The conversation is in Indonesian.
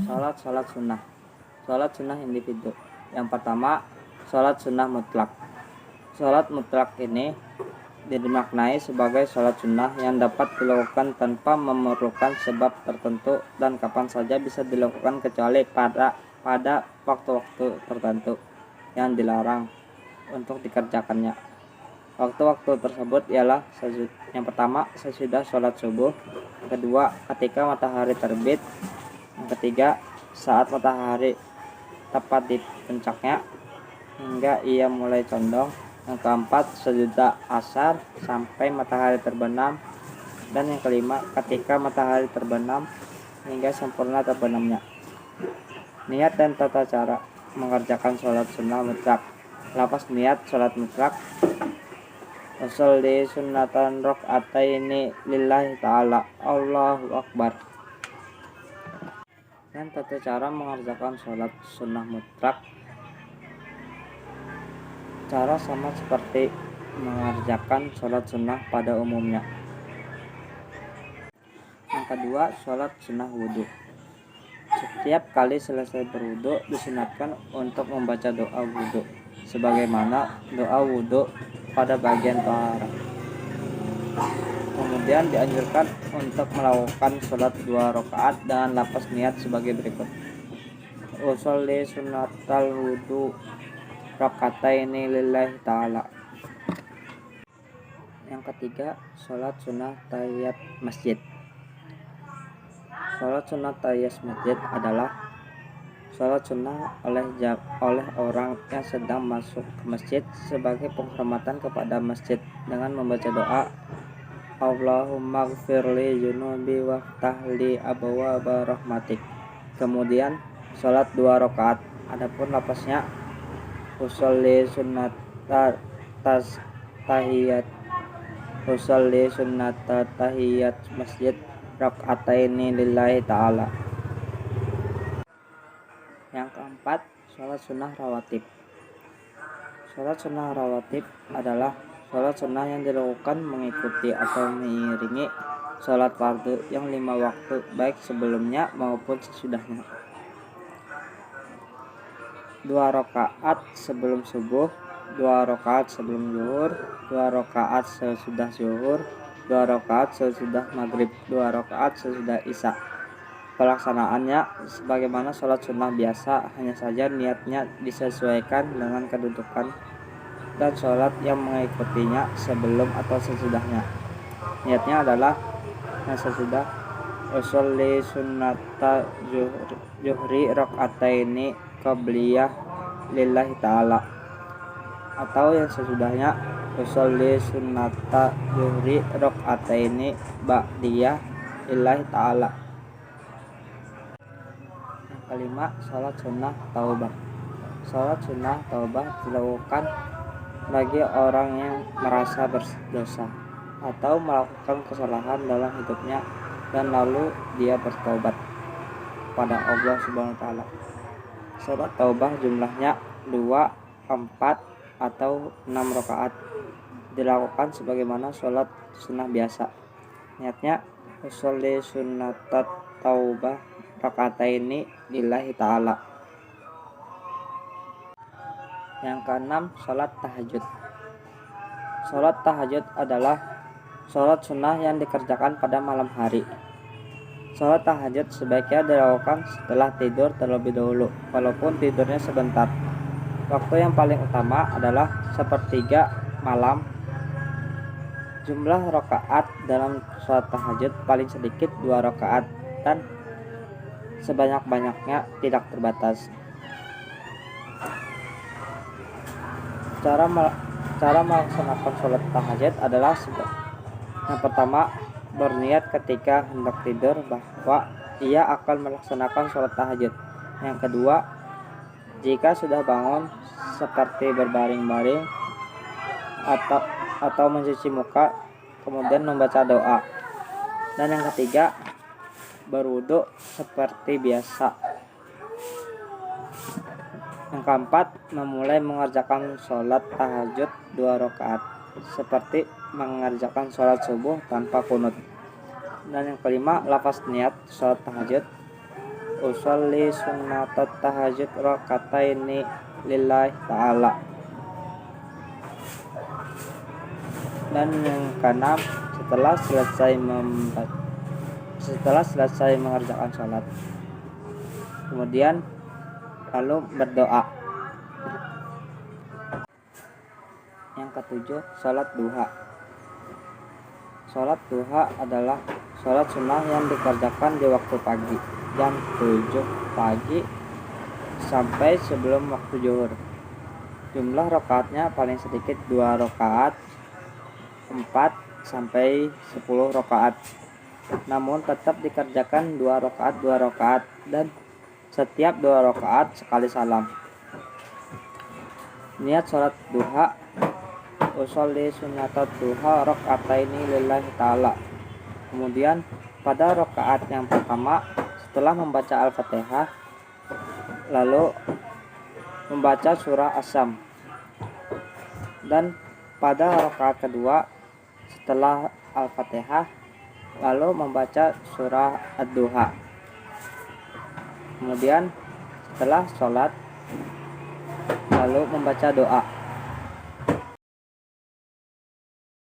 Salat sunnah. Salat sunnah individu. Yang pertama, salat sunnah mutlak. Salat mutlak ini dimaknai sebagai salat sunnah yang dapat dilakukan tanpa memerlukan sebab tertentu dan kapan saja bisa dilakukan kecuali pada waktu-waktu tertentu yang dilarang untuk dikerjakannya. Waktu-waktu tersebut ialah yang pertama sesudah sholat subuh, yang kedua ketika matahari terbit, yang ketiga saat matahari tepat di puncaknya hingga ia mulai condong, yang keempat sesudah asar sampai matahari terbenam, dan yang kelima ketika matahari terbenam hingga sempurna terbenamnya. Niat dan tata cara mengerjakan sholat sunnah mutlak. Lafaz niat sholat mutlak: usolli sunnatan rakaataini lillahi ta'ala, Allahu Akbar. Dan tata cara mengerjakan sholat sunnah mutlak, cara sama seperti mengerjakan sholat sunnah pada umumnya. Yang kedua, sholat sunnah wudhu. Setiap kali selesai berwudhu disunatkan untuk membaca doa wudhu, sebagaimana doa wudhu pada bagian tohara. Kemudian dianjurkan untuk melakukan sholat 2 rakaat dengan lafaz niat sebagai berikut: usolli sunnatal wudhu rakaataini lillahi ta'ala. Yang ketiga, sholat sunnah tahiyat masjid. Sholat sunnah tahiyat masjid adalah sholat sunnah oleh orang yang sedang masuk ke masjid sebagai penghormatan kepada masjid dengan membaca doa Allahumma gfirli junubi waftahli abwaaba rahmatik. Kemudian sholat 2 rakaat. Adapun lafaznya usolli sunnata tahiyat masjid rakaataini lillahi ta'ala. Yang keempat, sholat sunnah rawatib. Sholat sunnah rawatib adalah sholat sunnah yang dilakukan mengikuti atau mengiringi sholat fardu yang 5 waktu, baik sebelumnya maupun sesudahnya. 2 rakaat sebelum subuh, 2 rakaat sebelum zuhur, 2 rakaat sesudah zuhur, 2 rakaat sesudah maghrib, 2 rakaat sesudah isya. Pelaksanaannya sebagaimana sholat sunnah biasa, hanya saja niatnya disesuaikan dengan kedudukan dan sholat yang mengikutinya sebelum atau sesudahnya. Niatnya adalah yang sesudah usolli sunnata zuhri rakaataini qabliyah lillahi ta'ala, atau yang sesudahnya usolli sunnata zuhri rakaataini ba'diyah lillahi ta'ala. Yang kelima, sholat sunnah taubah. Sholat sunnah taubah dilakukan bagi orang yang merasa berdosa atau melakukan kesalahan dalam hidupnya dan lalu dia bertobat pada Allah Subhanahu wa taala. Sholat taubah jumlahnya 2, 4 atau 6 rakaat, dilakukan sebagaimana sholat sunnah biasa. Niatnya usolli sunnatat taubah rakaataini lillahi ta'ala. Yang keenam, sholat tahajud. Sholat tahajud adalah sholat sunnah yang dikerjakan pada malam hari. Sholat tahajud sebaiknya dilakukan setelah tidur terlebih dahulu, walaupun tidurnya sebentar. Waktu yang paling utama adalah sepertiga malam. Jumlah rakaat dalam sholat tahajud paling sedikit 2 rakaat dan sebanyak-banyaknya tidak terbatas. Cara melaksanakan sholat tahajud adalah yang pertama, berniat ketika hendak tidur bahwa ia akan melaksanakan sholat tahajud. Yang kedua, jika sudah bangun seperti berbaring-baring atau mencuci muka, kemudian membaca doa. Dan yang ketiga, berwudu seperti biasa. Yang keempat, memulai mengerjakan sholat tahajud 2 rakaat seperti mengerjakan sholat subuh tanpa qunut. Dan yang kelima, lafaz niat sholat tahajud: usolli sunnatat tahajud rakataini lillahi ta'ala. Dan yang keenam, setelah selesai mengerjakan sholat, kemudian lalu berdoa. Yang ketujuh, sholat duha. Sholat duha adalah sholat sunnah yang dikerjakan di waktu pagi, jam 7 pagi sampai sebelum waktu zuhur. Jumlah rakaatnya paling sedikit 2 rakaat, 4 sampai 10 rakaat. Namun tetap dikerjakan 2 rakaat dan setiap 2 rakaat sekali salam. Niat sholat duha, usolli sunnatat duha rakataini lillahi ta'ala. Kemudian pada rakaat yang pertama setelah membaca Al-Fatihah lalu membaca surah As-Sam, dan pada rakaat kedua setelah Al-Fatihah lalu membaca surah Ad-Duha. Kemudian setelah sholat lalu membaca doa.